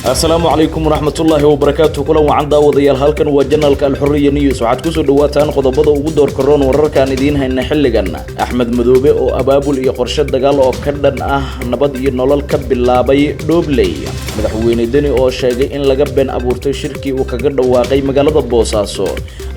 السلام عليكم ورحمة الله وبركاته. كلام وعن داوديال هالكن وجنالك الحرية نيوز وعد كسر دواتان قضبضة وقدر كرون وركان دينها إن حل جنة أحمد مذوبة أو أبابل يقرشد دجال أو كردن نبض ينولل كب اللابي دوبلي مدحوين الدنيا أو شيء إن لجبن أبورت شركي وكجرد واقعي مجالة بوساسو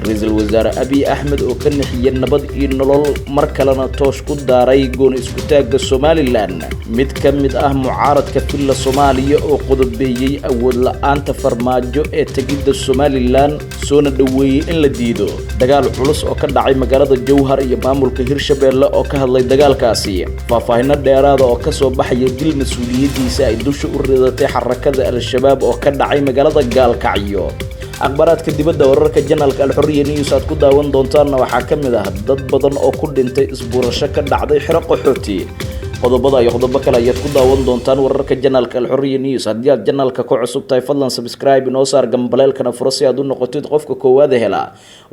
رئيس الوزراء أبي أحمد وكن حي نبض ينولل مركلنا توش كود داري جون إسكتاج الصومالي لان متكمد معارض كفيل الصومالية وقضب بيجي أول أنت فرماجو تجد الصومالي لان سون الدوي إن لديدو دجال علص أو كدعي مجرد الجوهر يبامل كهير شبيل أو كهلا دجال كاسية ففهنا الديراد أو كسو بحي جل مسؤولية دي سايدوش أريد حركة الشباب أو كدعي مجرد الجال كعيو أخبارات كدبة وررك جنالك الحرية نيوز أتكون داون دونتان وحاكم ده ضد بدن أو كل أنت أسبوع شكل دعدي حرق حوتي qodobada iyo qodobo kale ayaad ku daawan doontaan wararka janaalka alxurriya news haddii aad janaalka ku cusub tahay fadlan subscribe inoo saar gambaleelkana furo si aad u noqotid qofka koowaad hela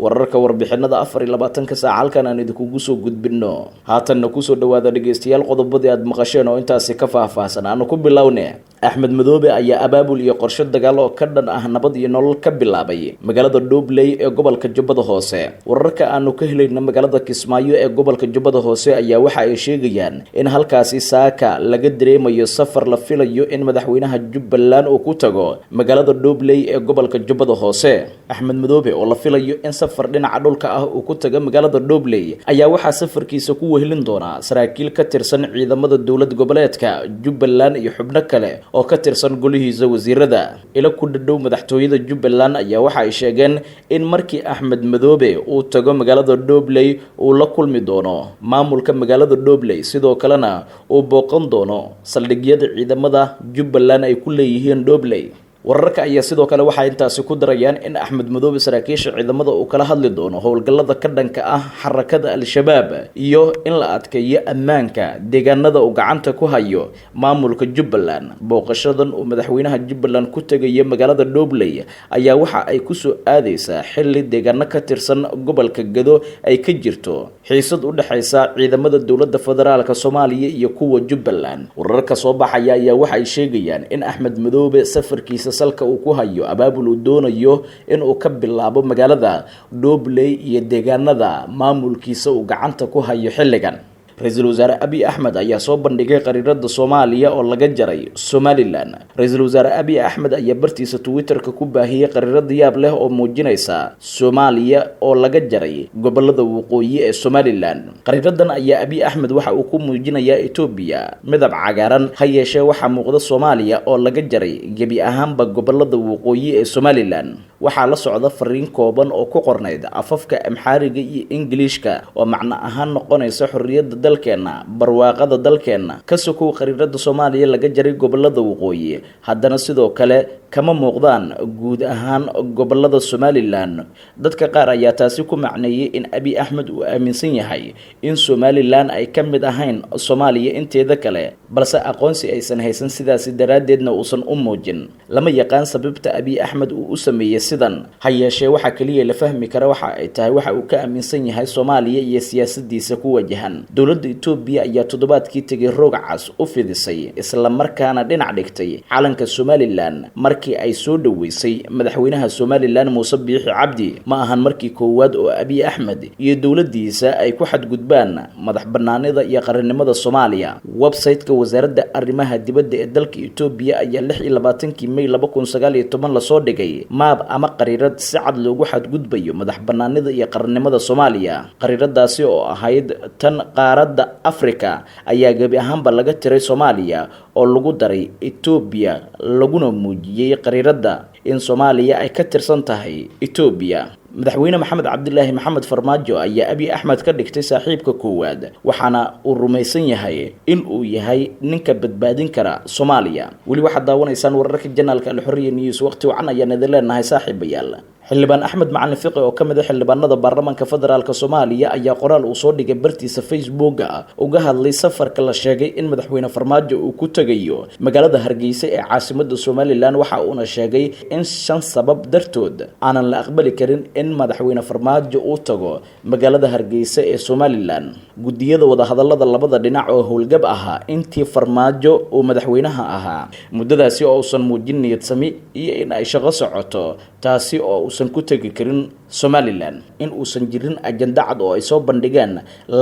wararka warbixinada 24 saac halkan aan idinku soo gudbino haatanna ku soo dhawaada dhageystayaal qodobadii aad maqasheen oo intaasi ka faahfaahsan aan ku bilownay Axmed Madoobe ayaa abaabul iyo qorshe dagaal oo ka dhan ah nabad iyo nolol ka bilaabay magaalada Doobley ee gobolka Jubbada Hoose wararka aanu ka helayna magaalada Kismaayo ee gobolka Jubbada Hoose ayaa waxa ay sheegayaan in halkaasi saaka laga dareemayo safar la filayo in madaxweynaha Jubbaland uu ku tago magaalada Doobley ee gobolka Jubbada Hoose Axmed Madoobe oo la filayo in safar dhinaca dhulka ah uu ku tago magaalada Doobley ayaa waxa safarkiisa ku wehelin doona saraakiil ka tirsan ciidamada dawlad goboleedka Jubbaland iyo xubno kale oo ka tirsan golihiisa wasiirada ila ku dhadhow madaxtooyada Jubbaland ayaa waxa ay sheegeen in markii Axmed Madoobe uu tago magaalada Doobley uu la kulmi doono maamulka magaalada Doobley sidoo kalena uu booqan doono saldhigyada ciidamada Jubbaland ay ku leeyihiin Doobley wararka ayaa sidoo kale waxa intaasi ku darayaan in Axmed Madoobe saraakiisha ciidamada uu kala hadli doono howlgallada ka dhanka ah xarakada al-shabaab iyo in la adkeeyo ammaanka deegaanada uu gacanta ku hayo maamulka Jubbaland booqashadan uu madaxweynaha Jubbaland ku tagay magaalada Doobley ayaa waxa ay ku soo aadeysaa xilli deegaano ka tirsan gobolka Gado ay ka jirto xiisad u dhaxaysa ciidamada dawladda federaalka Soomaaliya iyo kuwa Jubbaland wararka soo baxaya ayaa waxa ay sheegayaan in Axmed Madoobe safarkiisa salka uu ku hayo abaabul uu doonayo in uu ka bilaabo magaalada Doobley iyo deegaanada maamulkiisa uu gacanta ku hayo xilligan رئيس الوزراء أبي أحمد أيا صوبا نجي قريرة الصومالية ولا جري سوماليلاند رئيس الوزراء أبي أحمد أيا برتي ستويتر ككوبا هي قريرة دياب له أو موجينيسا سوماليا ولا جري قبل ذا وقوي سوماليلاند قريرة أيا أبي أحمد وحا وكم موجينيا إثيوبيا مذهب عجارا هيشة وحا مقدس الصومالية ولا جري جبي أهم بقبل ذا وقوي سوماليلاند waxaa la socda fariin kooban oo ku qornayd afafka amxaariga iyo ingiliishka oo macna ahaan noqonaysa xorriyadda dalkeena barwaaqada dalkeena ka sokow qariirada Soomaaliya laga jaray gobolada waqooyi haddana sidoo kale kama muuqdaan guud ahaan gobolada Somaliland dadka qaar ayaa taasi ku macneeyay in Abi Ahmed uu aaminsan yahay in Somaliland ay ka mid ahayn Soomaaliya inteeda kale balse aqoonsi aysan haysan sidaas daraadeedna uusan u muujin lama yaqaan sababta Abi Ahmed uu u sameeyay sidan hayeeshee waxa kaliya la fahmi kara waxa ay tahay waxa uu ka aaminsan yahay Soomaaliya iyo siyaasadiisa ku wajahan dawladda Itoobiya ayaa toddobaadkii tagay roog cas u fidisay isla markaana dhinac dhigtay calanka Somaliland markii ay soo dhaweysay madaxweynaha Somaliland Muuse Biixi Cabdi ma ahan markii koowaad oo Abi Ahmed iyo dawladdiisa ay ku xadgudbaan madax banaanida iyo qarannimada Soomaaliya website-ka wasaaradda arrimaha dibadda ee dalka Itoobiya ayaa 26 May 2019 la soo dhigay maab ama qariirad si cad loogu xadgudbayo madax banaanida iyo qarannimada Soomaaliya qariiradaasi oo ahayd tan qaaradda Afrika ayaa gabi ahaanba laga tiray Soomaaliya oo lagu daray Itoobiya laguna muujiyay qariirada in Soomaaliya ay ka tirsan tahay Itoobiya madaxweyne Maxamed Cabdullaahi Maxamed Farmaajo ayaa Abi Ahmed ka dhigtay saaxiibka koowaad waxaana uu rumaysan yahay in uu yahay ninka badbaadin kara Soomaaliya wali waxa daawanaysaan wararka janaalka alxurriya news waqti wacan ayaa idin leenahay saaxiibayaal xildhibaan Axmed Macalin Fiqi oo kamid ah xildhibaanada baarlamaanka federaalka Soomaaliya ayaa qoraal uu soo dhigay bartiisa Facebook uga hadlay safarka la sheegay in madaxweyne Farmaajo uu ku tagayo magaalada Hargeysa ee caasimadda Somaliland. waxa uuna sheegay in 5 sabab dartood aanan la aqbali karin in madaxweyne Farmaajo uu tago magaalada Hargeysa ee Somaliland. gudiyada wada hadallada labada dhinac oo howlgab ahaa intii Farmaajo uu madaxweynaha ahaa muddadaasi oo uusan muujin niyad sami iyo in ay shaqo socoto taasi oo ku tagi karin Somaliland in uusan jirin ajanda cad oo ay soo bandhigeen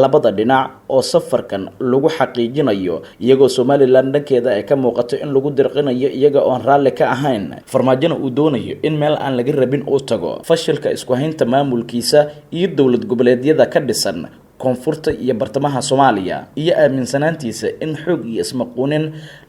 labada dhinac oo safarkan lagu xaqiijinayo iyagoo Somaliland dhankeeda ay ka muuqato in lagu dirqinayo iyaga oo raalli ka ahayn Farmaajona uu doonayo in meel aan laga rabin uu tago. fashilka isku haynta maamulkiisa iyo dowlad goboleedyada ka dhisan koonfurta iyo bartamaha Soomaaliya iyo aaminsanaantiisa in xoog iyo ismaquunin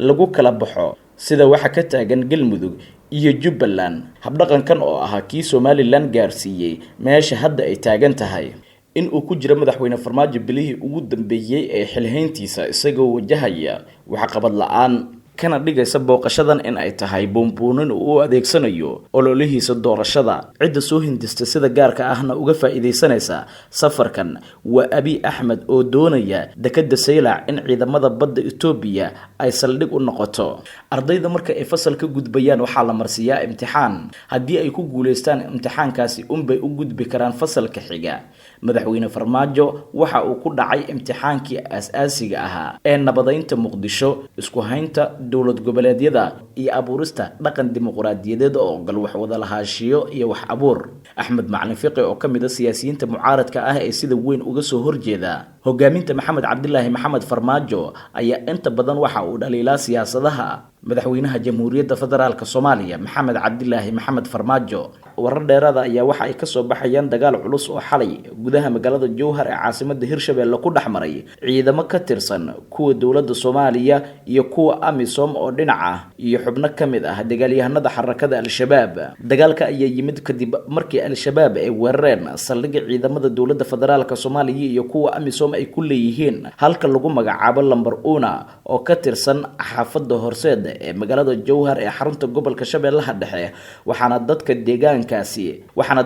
lagu kala baxo sida waxa ka taagan Galmudug iyo Jubbaland. habdhaqankan oo ahaa kii Somaliland gaarsiiyay meesha hadda ay taagan tahay in uu ku jiro madaxweyne Farmaajo bilihii ugu dambeeyay ee xilhayntiisa isagoo wajahaya waxa qabad la'aan kana dhigaysa booqashadan in ay tahay boombuunin uu adeegsanayo ololihiisa doorashada. cidda soo hindista sida gaarka ahna uga faa'iideysanaysa safarkan waa Abiy Ahmed oo doonaya dekada Saylac in ciidamada badda Itoobiya ay saldhig u noqoto. ardayda marka ay fasal ka gudbayaan waxaa la marsiyaa imtixaan. haddii ay ku guuleystaan imtixaankaasi unbay u gudbi karaan fasalka xiga. madaxweyne Farmaajo waxa uu ku dhacay imtixaankii aas-aasiga ahaa ee nabadeynta Muqdisho, isku haynta dowlad goboleedyada iyo abuurista dhaqan dimuqraadiyadeed oo gal wax wada lahaashiyo iyo wax abuur. Axmed Macalin Fiqi oo kamid ah siyaasiyiinta mucaaradka ah ee sida weyn uga soo horjeeda hogaaminta Maxamed Cabdilaahi Maxamed Farmaajo ayaa inta badan waxa uu dhaliilaa siyaasadaha madaxweynaha Jamhuuriyadda Federaalka Soomaaliya Maxamed Cabdilaahi Maxamed Farmaajo. warar dheeraada ayaa waxa ay ka soo baxayaan dagaal culus oo xalay gudaha magaalada Jowhar ee caasimadda Hirshabelle ku dhaxmaray ciidamo ka tirsan kuwa dowladda Soomaaliya iyo kuwa AMISOM oo dhinac ah iyo xubno kamid ah dagaalyahanada xarakada Al-Shabaab. dagaalka ayaa yimid kadib markii Al-Shabaab ay weerareen saldhigga ciidamada dowladda Federaalka Soomaaliya iyo kuwa AMISOM ay ku leeyihiin halka lagu magacaabo lambar 1 oo ka tirsan xaafadda Horseed ee magaalada Jowhar ee xarunta gobolka Shabeellaha Dhexe. waxaana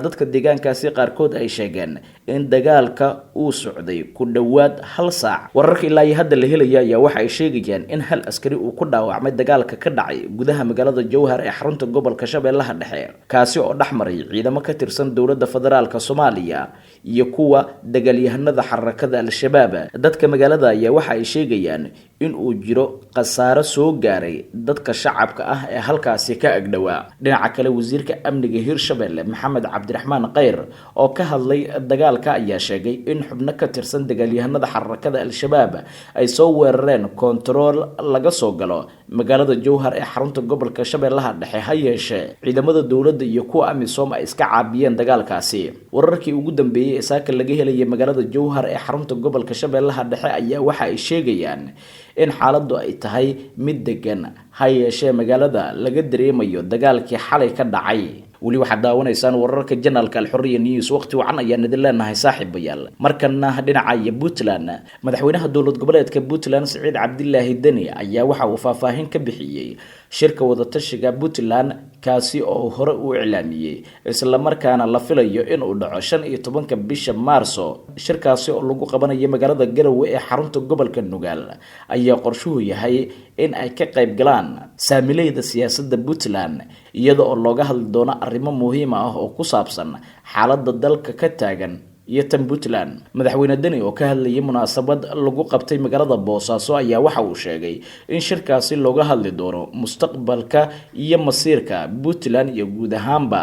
dadka deegaankaasi qaarkood ay sheegeen in dagaalka uu socday ku dhawaad 1 saac. wararka ilaa hadda la helaya ayaa waxa ay sheegayaan in hal askari uu ku dhaawacmay dagaalka ka dhacay gudaha magaalada Jowhar ee xarunta gobolka Shabeellaha Dhexe kaasi oo dhaxmaray ciidamo ka tirsan dowladda Federaalka Soomaaliya iyo kuwa dagaalyahanada xarakada Al-Shabaab. dadka magaalada ayaa waxa ay sheegayaan in uu jiro khasaaro soo gaaray dadka shacabka ah ee halkaasi ka agdhawaa. dhinaca kale wasiirka amniga Hirshabelle Maxamed Cabdiraxmaan Khayr oo ka hadlay dagaalka ayaa sheegay in xubno ka tirsan dagaalyahanada xarakada Al-Shabaab ay soo weerareen kontarool laga soo galo magaalada Jowhar ee xarunta gobolka Shabeellaha Dhexe. ha yeeshee ciidamada dowladda iyo kuwa AMISOM ay iska caabiyeen dagaalkaasi. wararkii ugu dambeeyay ee saaka laga helay magaalada Jowhar ee xarunta gobolka Shabeellaha Dhexe ayaa waxa ay sheegayaan in xaaladdu ay tahay mid degan. ha yeeshee magaalada laga dareemayo dagaalkii xalay ka dhacay. weli waxaad daawanaysaan wararka janaalka Al-Xurriya News. waqti wacan ayaan idin leenahay saaxiibayaal. markana dhinaca Puntland, madaxweynaha dowlad goboleedka Puntland Siciid Cabdilaahi Deni ayaa waxa uu faahfaahin ka bixiyay shirka wada tashiga Puntland kaasi oo hore u iclaamiyay isla markaana la filayo in uu dhaco 15 bisha Maarso. shirkaasi oo lagu qabanayo magaalada Garowe ee xarunta gobolka Nugaal ayaa qorshuhu yahay in ay ka qayb galaan saamileyda siyaasadda Puntland iyada oo looga hadli doono arrimo muhiim ah oo ku saabsan xaaladda dalka ka taagan iyo tan Puntland. madaxweyne Deni oo ka hadlayay munaasabad lagu qabtay magaalada Boosaaso ayaa waxa uu sheegay in shirkaasi looga hadli doono mustaqbalka iyo masiirka Puntland iyo guud ahaanba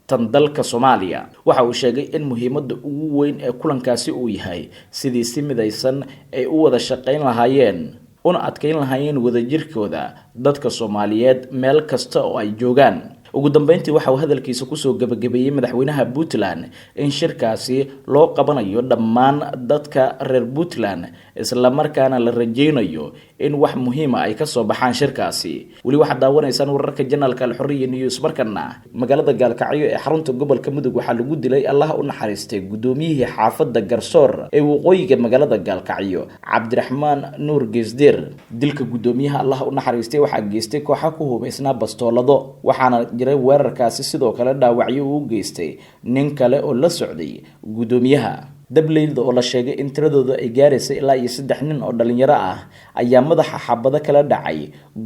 tan dalka Soomaaliya. waxa uu sheegay in muhiimadda ugu weyn ee kulankaasi uu yahay sidii si midaysan ay u wada shaqayn lahaayeen una adkeyn lahaayeen wadajirkooda dadka Soomaaliyeed meel kasta oo ay joogaan. ugu dambeyntii waxa uu hadalkiisa ku soo gabagabeeyay madaxweynaha Puntland in shirkaasi loo qabanayo dhammaan dadka reer Puntland isla markaana la rajeynayo in wax muhiim ah ay ka soo baxaan shirkaasi. weli waxaad daawanaysaan wararka janaalka Al-Xurriya News. markana magaalada Gaalkacyo ee xarunta gobolka Mudug waxaa lagu dilay Allah u naxariistay gudoomiyihii xaafadda Garsoor ee waqooyiga magaalada Gaalkacyo Cabdiraxmaan Nuur Geesdeer. dilka gudoomiyaha Allah u naxariistay waxaa geystay kooxo ku hubaysnaa bastoolado, waxaana jiray weerarkaasi sidoo kale dhaawacyo uu geystay nin kale oo la socday gudoomiyaha. dableyda oo la sheegay in tiradooda ay gaaraysay ilaa 3 nin oo dhalinyaro ah ayaa madaxa xabado kala dhacay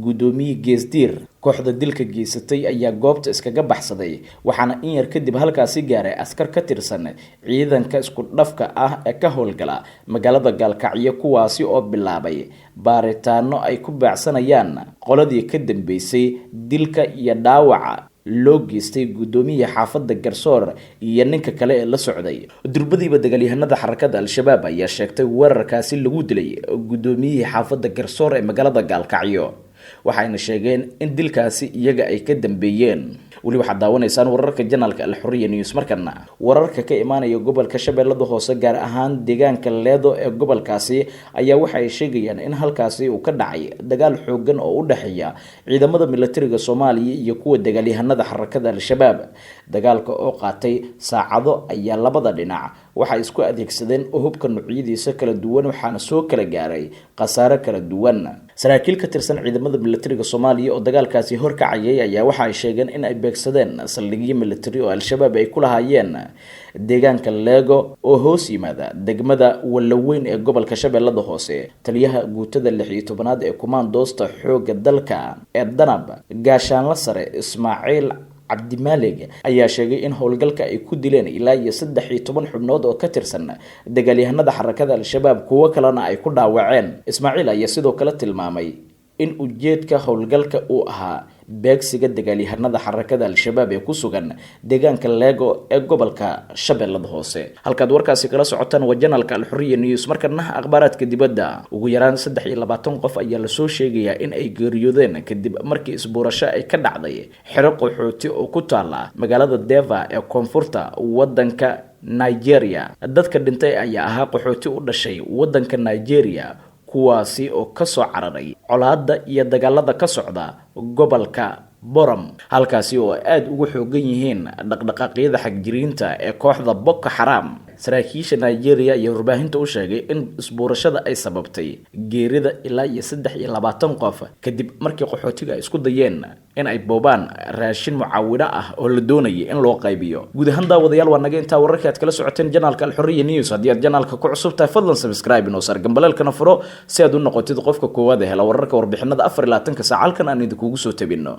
gudoomiye Geesdeer. kooxda dilka geysatay ayaa goobta iskaga baxsaday, waxaana in yar kadib halkaasi gaaray askar ka tirsan ciidanka isku dhafka ah ee ka howlgala magaalada Gaalkacyo, kuwaasi oo bilaabay baaritaano ay ku baacsanayaan qoladii ka dambeysay dilka iyo dhaawaca loo geystay gudoomiyaha xaafadda Garsoor iyo ninka kale ee la socday. durbadiiba dagaalyahanada xarakada Al-Shabaab ayaa sheegtay weerarkaasi lagu dilay gudoomiyaha xaafadda Garsoor ee magaalada Gaalkacyo, waxayna sheegeen in dilkaasi iyaga ay ka dambeeyeen. weli waxaad daawanaysaan wararka janaalka Al-Xurriya News. markana wararka ka imaanaya gobolka Shabeellada Hoose gaar ahaan deegaanka Leedo ee gobolkaasi ayaa waxay sheegayaan in halkaasi uu ka dhacay dagaal xoogan oo u dhaxeeya ciidamada militariga Soomaaliya iyo kuwa dagaalyahanada xarakada Al-Shabaab. dagaalka oo qaatay saacado ayaa labada dhinac waxay isku adeegsadeen hubka noocyadiisa kala duwan, waxaana soo kala gaaray khasaare kala duwan. saraakiil ka tirsan ciidamada militariga Soomaaliya oo dagaalkaasi horkacayay ayaa waxa ay sheegeen in ay beegsadeen saldhigyo militari oo Al-Shabaab ay ku lahaayeen deegaanka Leego oo hoos yimaada degmada Walaweyn ee gobolka Shabeellada Hoose. taliyaha guutada 16aad ee kumaandoosta xoogga dalka ee Danab gaashaanla sare Ismaaciil Cabdimaalig ayaa sheegay in howlgalka ay ku dileen ilaa 13 xubnood oo ka tirsan dagaalyahanada xarakada Al-Shabaab, kuwa kalena ay ku dhaawaceen. Ismaaciil ayaa sidoo kale tilmaamay in ujeedka howlgalka uu ahaa beegsiga dagaalyahanada xarakada Al-Shabaab ee ku sugan deegaanka Leego ee gobolka Shabeellada Hoose. halkaad warkaasi kala socotaan waa janaalka Al-Xurriya News. markana akhbaaraadka dibadda, ugu yaraan 23 qof ayaa la soo sheegayaa in ay geeriyoodeen kadib markii isbuurasho ay ka dhacday xero qaxooti oo ku taala magaalada Deva ee koonfurta wadanka Nigeria. dadka dhintay ayaa ahaa qaxooti u dhashay wadanka Nigeria, kuwaasi oo ka soo cararay colaadda iyo dagaalada ka socda gobolka Boram, halkaasi oo aad ugu xoogan yihiin dhaqdhaqaaqyada xagjiriinta ee kooxda Boko Haram. saraakiisha Nigeria iyo warbaahinta u sheegay in isbuurashada ay sababtay geerida ilaa 23 qof kadib markii qaxootiga ay isku dayeen in ay boobaan raashin mucaawino ah oo la doonayay in loo qaybiyo. guud ahaan daawadayaal waa naga intaa wararka aad kala socoteen janaalka Al-Xurriya News. haddii aad janaalka ku cusub tahay fadlan subscribe inoo sar gambaleelkana furo si aad u noqotid qofka koowaad ee hela wararka warbixinada 24 saac halkan aan idinkugu soo tabino.